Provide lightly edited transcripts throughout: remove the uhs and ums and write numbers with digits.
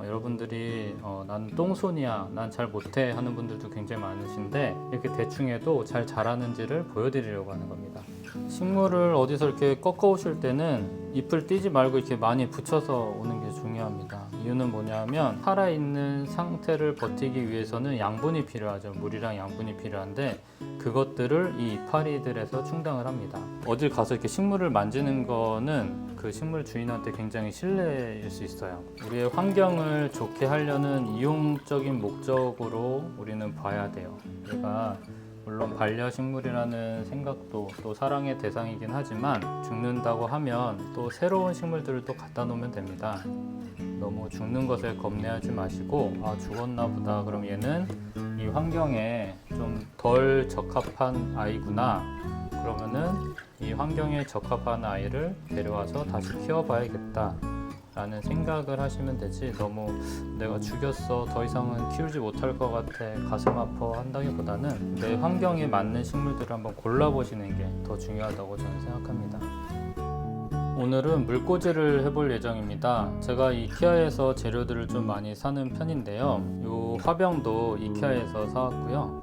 여러분들이 난 똥손이야, 난 잘 못해 하는 분들도 굉장히 많으신데 이렇게 대충 해도 잘 자라는지를 보여드리려고 하는 겁니다. 식물을 어디서 이렇게 꺾어 오실 때는 잎을 띄지 말고 이렇게 많이 붙여서 오는 게 중요합니다. 이유는 뭐냐면 살아있는 상태를 버티기 위해서는 양분이 필요하죠. 물이랑 양분이 필요한데 그것들을 이 이파리들에서 충당을 합니다. 어딜 가서 이렇게 식물을 만지는 거는 그 식물 주인한테 굉장히 실례일 수 있어요. 우리의 환경을 좋게 하려는 이용적인 목적으로 우리는 봐야 돼요. 얘가 물론 반려식물이라는 생각도 또 사랑의 대상이긴 하지만 죽는다고 하면 또 새로운 식물들을 또 갖다 놓으면 됩니다. 너무 죽는 것에 겁내하지 마시고 죽었나 보다, 그럼 얘는 이 환경에 좀 덜 적합한 아이구나, 그러면은 이 환경에 적합한 아이를 데려와서 다시 키워봐야겠다 라는 생각을 하시면 되지, 너무 내가 죽였어, 더 이상은 키우지 못할 것 같아, 가슴 아파 한다기보다는 내 환경에 맞는 식물들을 한번 골라보시는 게 더 중요하다고 저는 생각합니다. 오늘은 물꽂이를 해볼 예정입니다. 제가 이케아에서 재료들을 좀 많이 사는 편인데요. 이 화병도 이케아에서 사왔고요.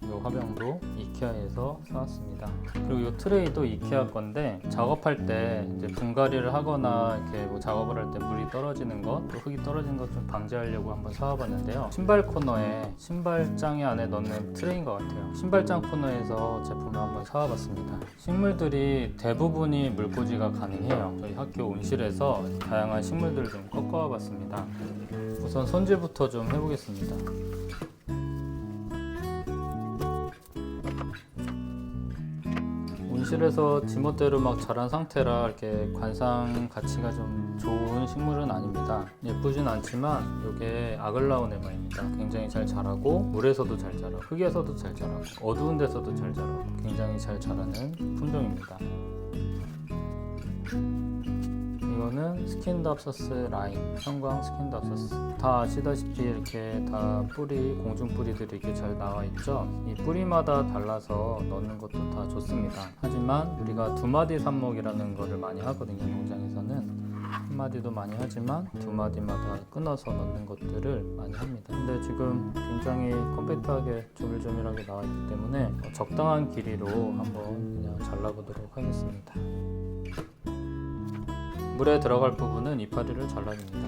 이 화병도 이케아에서 사왔습니다. 그리고 이 트레이도 이케아 건데 작업할 때 이제 분갈이를 하거나 이렇게 뭐 작업을 할 때 물이 떨어지는 것, 또 흙이 떨어지는 것 좀 방지하려고 한번 사와봤는데요. 신발 코너에 신발장에 안에 넣는 트레이인 것 같아요. 신발장 코너에서 제품을 한번 사와봤습니다. 식물들이 대부분이 물꽂이가 가능해요. 저희 학교 온실에서 다양한 식물들을 좀 꺾어와봤습니다. 우선 손질부터 좀 해보겠습니다. 온실에서 지멋대로 막 자란 상태라 이렇게 관상 가치가 좀 좋은 식물은 아닙니다. 예쁘진 않지만 이게 아글라오네마입니다. 굉장히 잘 자라고 물에서도 잘 자라고 흙에서도 잘 자라고 어두운 데서도 잘 자라고 굉장히 잘 자라는 품종입니다. 이거는 스킨답서스 라인, 형광 스킨답서스. 다 아시다시피 이렇게 다 뿌리, 공중 뿌리들이 이렇게 잘 나와 있죠. 이 뿌리마다 달라서 넣는 것도 다 좋습니다. 하지만 우리가 두 마디 삽목이라는 거를 많이 하거든요. 농장에서는 한 마디도 많이 하지만 두 마디마다 끊어서 넣는 것들을 많이 합니다. 근데 지금 굉장히 컴팩트하게 조밀조밀하게 나와 있기 때문에 적당한 길이로 한번 그냥 잘라보도록 하겠습니다. 물에 들어갈 부분은 이파리를 잘라줍니다.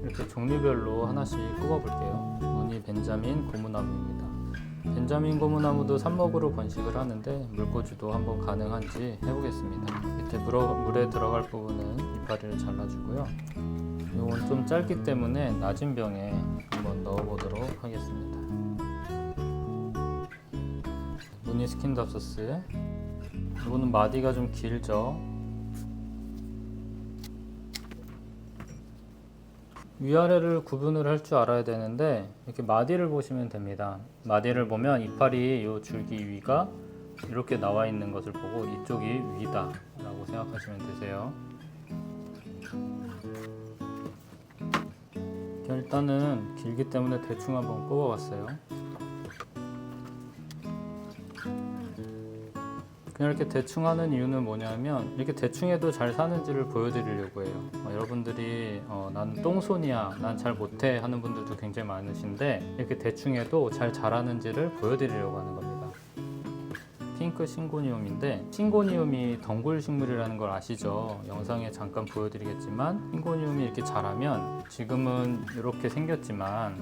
이렇게 종류별로 하나씩 꼽아볼게요. 무늬 벤자민 고무나무입니다. 벤자민 고무나무도 삽목으로 번식을 하는데 물꽂이도 한번 가능한지 해보겠습니다. 밑에 물에 들어갈 부분은 이파리를 잘라주고요. 이건 좀 짧기 때문에 낮은 병에 한번 넣어보도록 하겠습니다. 무늬 스킨답서스, 이거는 마디가 좀 길죠. 위아래를 구분을 할 줄 알아야 되는데 이렇게 마디를 보시면 됩니다. 마디를 보면 이파리 이 줄기 위가 이렇게 나와 있는 것을 보고 이쪽이 위다 라고 생각하시면 되세요. 일단은 길기 때문에 대충 한번 꼽아봤어요. 그냥 이렇게 대충 하는 이유는 뭐냐면 이렇게 대충 해도 잘 사는지를 보여드리려고 해요. 여러분들이 난 똥손이야, 난 잘 못해 하는 분들도 굉장히 많으신데 이렇게 대충 해도 잘 자라는지를 보여드리려고 하는 겁니다. 핑크 싱고니움인데 싱고니움이 덩굴 식물이라는 걸 아시죠? 영상에 잠깐 보여드리겠지만 싱고니움이 이렇게 자라면 지금은 이렇게 생겼지만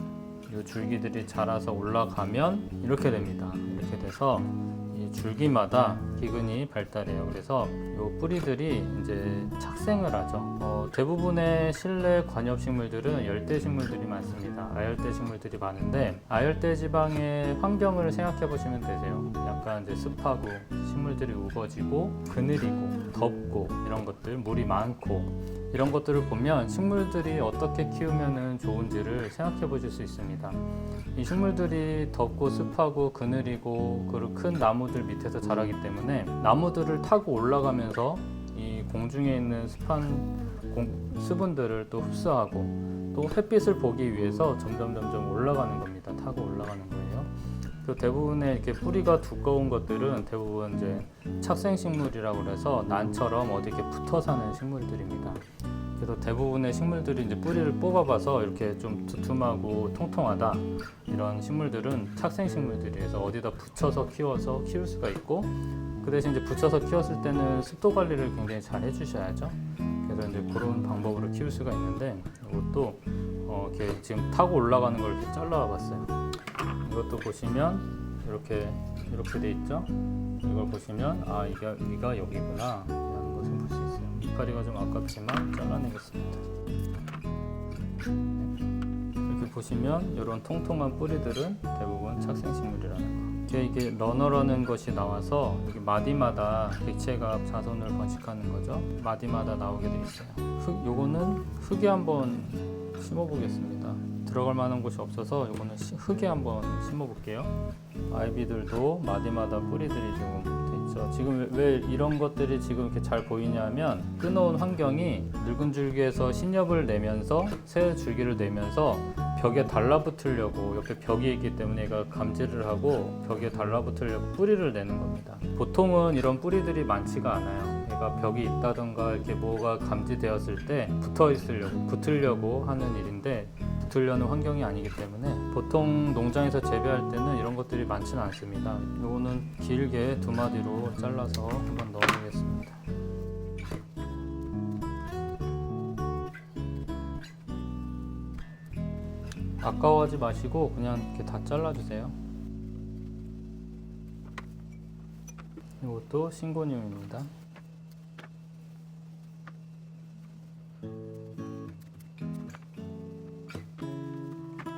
이 줄기들이 자라서 올라가면 이렇게 됩니다. 이렇게 돼서 이 줄기마다 기근이 발달해요. 그래서 이 뿌리들이 이제 착생을 하죠. 대부분의 실내 관엽식물들은 열대식물들이 많습니다. 아열대 식물들이 많은데 아열대 지방의 환경을 생각해 보시면 되세요. 약간 이제 습하고 식물들이 우거지고 그늘이고 덥고 이런 것들, 물이 많고 이런 것들을 보면 식물들이 어떻게 키우면 좋은지를 생각해 보실 수 있습니다. 이 식물들이 덥고 습하고 그늘이고 그리고 큰 나무들 밑에서 자라기 때문에 나무들을 타고 올라가면서 이 공중에 있는 습한 수분들을 또 흡수하고 또 햇빛을 보기 위해서 점점 올라가는 겁니다. 타고 올라가는 거예요. 그 대부분의 이렇게 뿌리가 두꺼운 것들은 대부분 이제 착생식물이라고 그래서 난처럼 어디 이렇게 붙어 사는 식물들입니다. 그래서 대부분의 식물들이 이제 뿌리를 뽑아봐서 이렇게 좀 두툼하고 통통하다 이런 식물들은 착생식물들이라서 어디다 붙여서 키워서 키울 수가 있고, 그 대신 이제 붙여서 키웠을 때는 습도 관리를 굉장히 잘 해주셔야죠. 그래서 이제 그런 방법으로 키울 수가 있는데, 이것도 이렇게 지금 타고 올라가는 걸 이렇게 잘라봤어요. 이것도 보시면 이렇게 돼 있죠. 이걸 보시면 이가 여기구나 라는 것을 볼 수 있어요. 이파리가 좀 아깝지만 잘라내겠습니다. 이렇게 보시면 이런 통통한 뿌리들은 대부분 착생식물이라는 거. 이게 러너라는 것이 나와서 여기 마디마다 객체가 자손을 번식하는 거죠. 마디마다 나오게 돼 있어요. 요거는 흙에 한번 심어 보겠습니다. 들어갈 만한 곳이 없어서 요거는 흙에 한번 심어 볼게요. 아이비들도 마디마다 뿌리들이 조금 돼 있죠. 지금 왜 이런 것들이 지금 이렇게 잘 보이냐면, 끊어온 환경이 늙은 줄기에서 신엽을 내면서 새 줄기를 내면서 벽에 달라붙으려고, 옆에 벽이 있기 때문에 얘가 감지를 하고 벽에 달라붙으려고 뿌리를 내는 겁니다. 보통은 이런 뿌리들이 많지가 않아요. 얘가 벽이 있다던가 이렇게 뭐가 감지되었을 때 붙으려고 하는 일인데, 붙으려는 환경이 아니기 때문에 보통 농장에서 재배할 때는 이런 것들이 많지는 않습니다. 이거는 길게 2마디로 잘라서 한번 넣어보겠습니다. 아까워하지 마시고 그냥 이렇게 다 잘라주세요. 이것도 싱고니움입니다.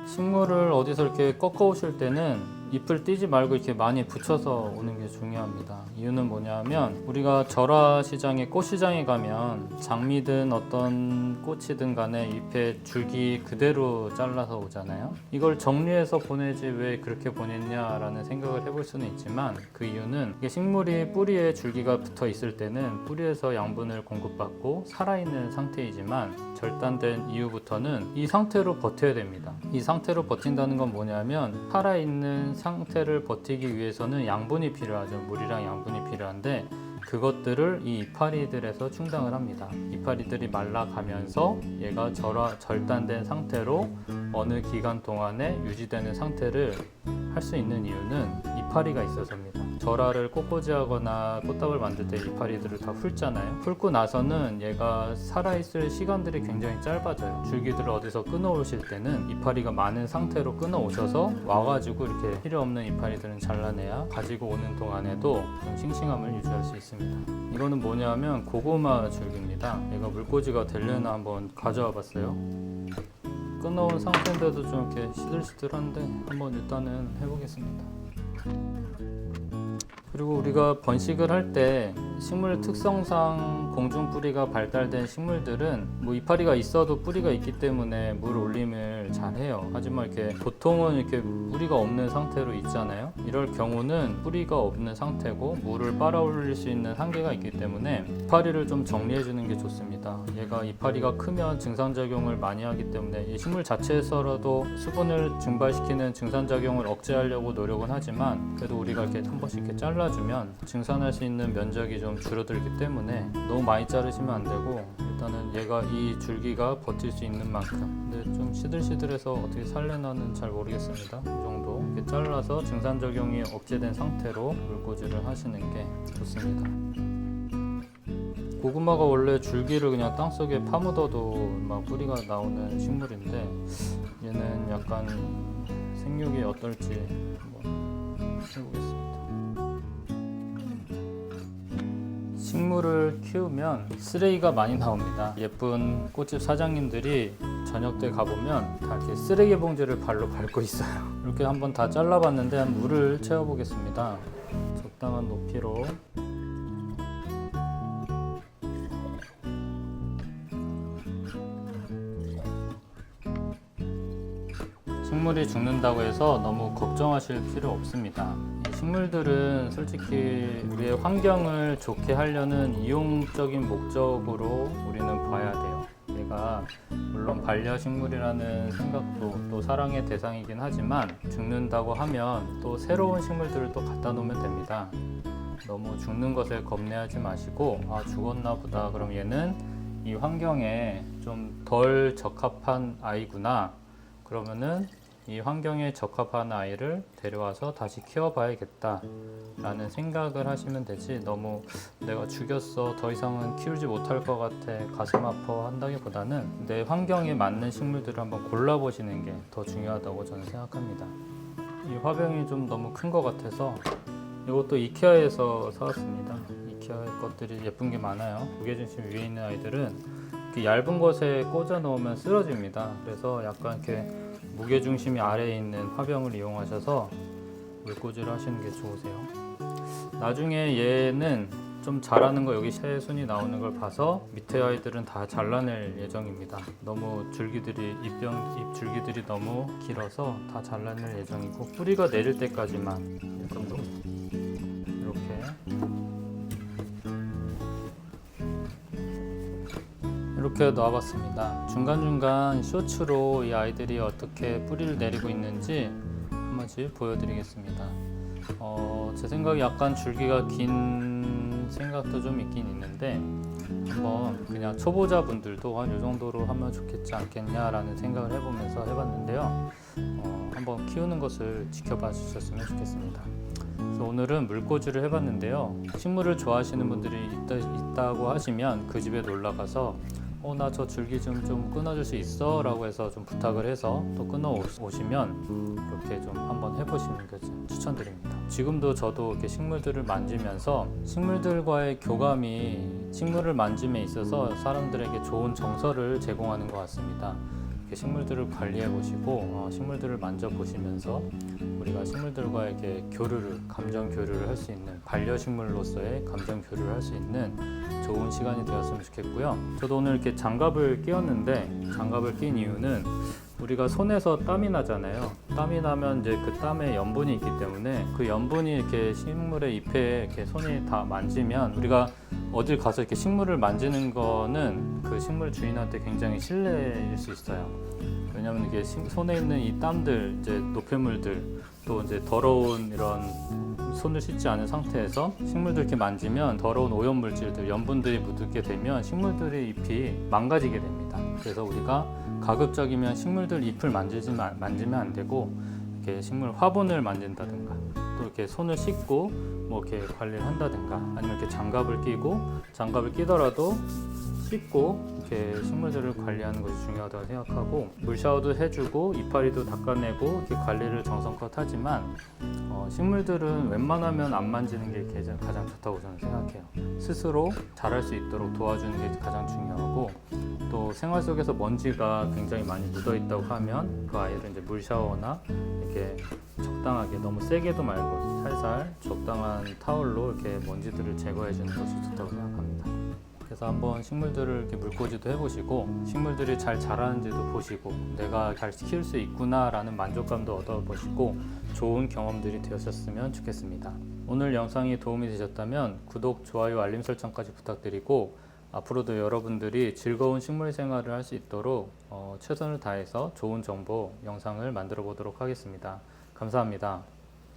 식물을 어디서 이렇게 꺾어 오실 때는 잎을 띄지 말고 이렇게 많이 붙여서 오는 게 중요합니다. 이유는 뭐냐면, 우리가 절화 시장에, 꽃 시장에 가면 장미든 어떤 꽃이든 간에 잎에 줄기 그대로 잘라서 오잖아요. 이걸 정리해서 보내지 왜 그렇게 보냈냐라는 생각을 해볼 수는 있지만, 그 이유는 이게 식물이 뿌리에 줄기가 붙어 있을 때는 뿌리에서 양분을 공급받고 살아있는 상태이지만, 절단된 이후부터는 이 상태로 버텨야 됩니다. 이 상태로 버틴다는 건 뭐냐면, 살아있는 상태를 버티기 위해서는 양분이 필요하죠. 물이랑 양분이 필요한데, 그것들을 이 이파리들에서 충당을 합니다. 이파리들이 말라가면서 얘가 절단된 상태로 어느 기간 동안에 유지되는 상태를 할 수 있는 이유는 이파리가 있어서입니다. 절화를 꽃꽂이하거나 꽃다발 만들 때 이파리들을 다 훑잖아요. 훑고 나서는 얘가 살아있을 시간들이 굉장히 짧아져요. 줄기들을 어디서 끊어오실 때는 이파리가 많은 상태로 끊어오셔서 와가지고 이렇게 필요 없는 이파리들은 잘라내야 가지고 오는 동안에도 좀 싱싱함을 유지할 수 있습니다. 이거는 뭐냐면 고구마 줄기입니다. 얘가 물꽂이가 되려나 한번 가져와 봤어요. 끊어온 상태인데도 좀 이렇게 시들시들한데 한번 일단은 해보겠습니다. 그리고 우리가 번식을 할 때 식물 특성상 공중뿌리가 발달된 식물들은 뭐 이파리가 있어도 뿌리가 있기 때문에 물 올림을 잘 해요. 하지만 이렇게 보통은 이렇게 뿌리가 없는 상태로 있잖아요. 이럴 경우는 뿌리가 없는 상태고 물을 빨아 올릴 수 있는 한계가 있기 때문에 이파리를 좀 정리해 주는 게 좋습니다. 얘가 이파리가 크면 증상작용을 많이 하기 때문에 이 식물 자체에서라도 수분을 증발시키는 증산작용을 억제하려고 노력은 하지만, 그래도 우리가 이렇게 한 번씩 이렇게 잘라주면 증산할 수 있는 면적이 좀 줄어들기 때문에 너무 많이 자르시면 안 되고, 일단은 얘가 이 줄기가 버틸 수 있는 만큼, 근데 좀 시들시들해서 어떻게 살려나는 잘 모르겠습니다. 이 정도 이렇게 잘라서 증산작용이 억제된 상태로 물꽂이를 하시는 게 좋습니다. 고구마가 원래 줄기를 그냥 땅속에 파묻어도 막 뿌리가 나오는 식물인데, 얘는 약간 생육이 어떨지 한번 해보겠습니다. 식물을 키우면 쓰레기가 많이 나옵니다. 예쁜 꽃집 사장님들이 저녁 때 가보면 다 이렇게 쓰레기 봉지를 발로 밟고 있어요. 이렇게 한번 다 잘라봤는데 물을 채워보겠습니다. 적당한 높이로. 식물이 죽는다고 해서 너무 걱정하실 필요 없습니다. 식물들은 솔직히 우리의 환경을 좋게 하려는 이용적인 목적으로 우리는 봐야 돼요. 자체가 물론 반려식물이라는 생각도 또 사랑의 대상이긴 하지만 죽는다고 하면 또 새로운 식물들을 또 갖다 놓으면 됩니다. 너무 죽는 것에 겁내하지 마시고 아 죽었나 보다 그럼 얘는 이 환경에 좀 덜 적합한 아이구나 그러면은 이 환경에 적합한 아이를 데려와서 다시 키워봐야겠다 라는 생각을 하시면 되지 너무 내가 죽였어 더 이상은 키우지 못할 것 같아 가슴 아파 한다기보다는 내 환경에 맞는 식물들을 한번 골라보시는 게 더 중요하다고 저는 생각합니다. 이 화병이 좀 너무 큰 것 같아서 이것도 이케아에서 사왔습니다. 이케아 것들이 예쁜 게 많아요. 무게중심 위에 있는 아이들은 이렇게 얇은 것에 꽂아 놓으면 쓰러집니다. 그래서 약간 이렇게 무게중심이 아래에 있는 화병을 이용하셔서 물꽂이를 하시는 게 좋으세요. 나중에 얘는 좀 자라는 거 여기 새 순이 나오는 걸 봐서 밑에 아이들은 다 잘라낼 예정입니다. 너무 줄기들이 잎 줄기들이 너무 길어서 다 잘라낼 예정이고 뿌리가 내릴 때까지만 이 정도 이렇게 놔봤습니다. 중간중간 쇼츠로 이 아이들이 어떻게 뿌리를 내리고 있는지 한 번씩 보여드리겠습니다. 제 생각에 약간 줄기가 긴 생각도 좀 있긴 있는데 한번 그냥 초보자분들도 한 이 정도로 하면 좋겠지 않겠냐라는 생각을 해보면서 해봤는데요. 한번 키우는 것을 지켜봐 주셨으면 좋겠습니다. 그래서 오늘은 물꽂이를 해봤는데요. 식물을 좋아하시는 분들이 있다고 하시면 그 집에 놀러 가서 나 저 줄기 좀 끊어줄 수 있어? 라고 해서 좀 부탁을 해서 또 끊어 오시면 이렇게 좀 한번 해보시는 게 추천드립니다. 지금도 저도 이렇게 식물들을 만지면서 식물들과의 교감이 식물을 만짐에 있어서 사람들에게 좋은 정서를 제공하는 것 같습니다. 이렇게 식물들을 관리해 보시고 식물들을 만져보시면서 우리가 식물들과 이렇게 감정 교류를 할 수 있는 반려식물로서의 감정 교류를 할 수 있는 좋은 시간이 되었으면 좋겠고요. 저도 오늘 이렇게 장갑을 끼웠는데 장갑을 낀 이유는 우리가 손에서 땀이 나잖아요. 땀이 나면 이제 그 땀에 염분이 있기 때문에 그 염분이 이렇게 식물의 잎에 이렇게 손이 다 만지면 우리가 어딜 가서 이렇게 식물을 만지는 거는 그 식물 주인한테 굉장히 실례일 수 있어요. 왜냐하면 이게 손에 있는 이 땀들, 이제 노폐물들, 또 이제 더러운 이런 손을 씻지 않은 상태에서 식물들 이렇게 만지면 더러운 오염물질들, 염분들이 묻게 되면 식물들의 잎이 망가지게 됩니다. 그래서 우리가 가급적이면 식물들 잎을 만지면 안 되고 이렇게 식물 화분을 만진다든가 또 이렇게 손을 씻고 뭐 이렇게 관리를 한다든가 아니면 이렇게 장갑을 끼더라도 씻고 이렇게 식물들을 관리하는 것이 중요하다고 생각하고 물 샤워도 해주고 이파리도 닦아내고 이렇게 관리를 정성껏 하지만 식물들은 웬만하면 안 만지는 게 가장 좋다고 저는 생각해요. 스스로 자랄 수 있도록 도와주는 게 가장 중요하고 또 생활 속에서 먼지가 굉장히 많이 묻어 있다고 하면 그 아이를 이제 물 샤워나 이렇게 적당하게 너무 세게도 말고 살살 적당한 타월로 이렇게 먼지들을 제거해 주는 것이 좋다고 생각합니다. 그래서 한번 식물들을 이렇게 물꽂이도 해보시고 식물들이 잘 자라는지도 보시고 내가 잘 키울 수 있구나 라는 만족감도 얻어보시고 좋은 경험들이 되셨으면 좋겠습니다. 오늘 영상이 도움이 되셨다면 구독, 좋아요, 알림 설정까지 부탁드리고 앞으로도 여러분들이 즐거운 식물 생활을 할 수 있도록 최선을 다해서 좋은 정보 영상을 만들어 보도록 하겠습니다. 감사합니다.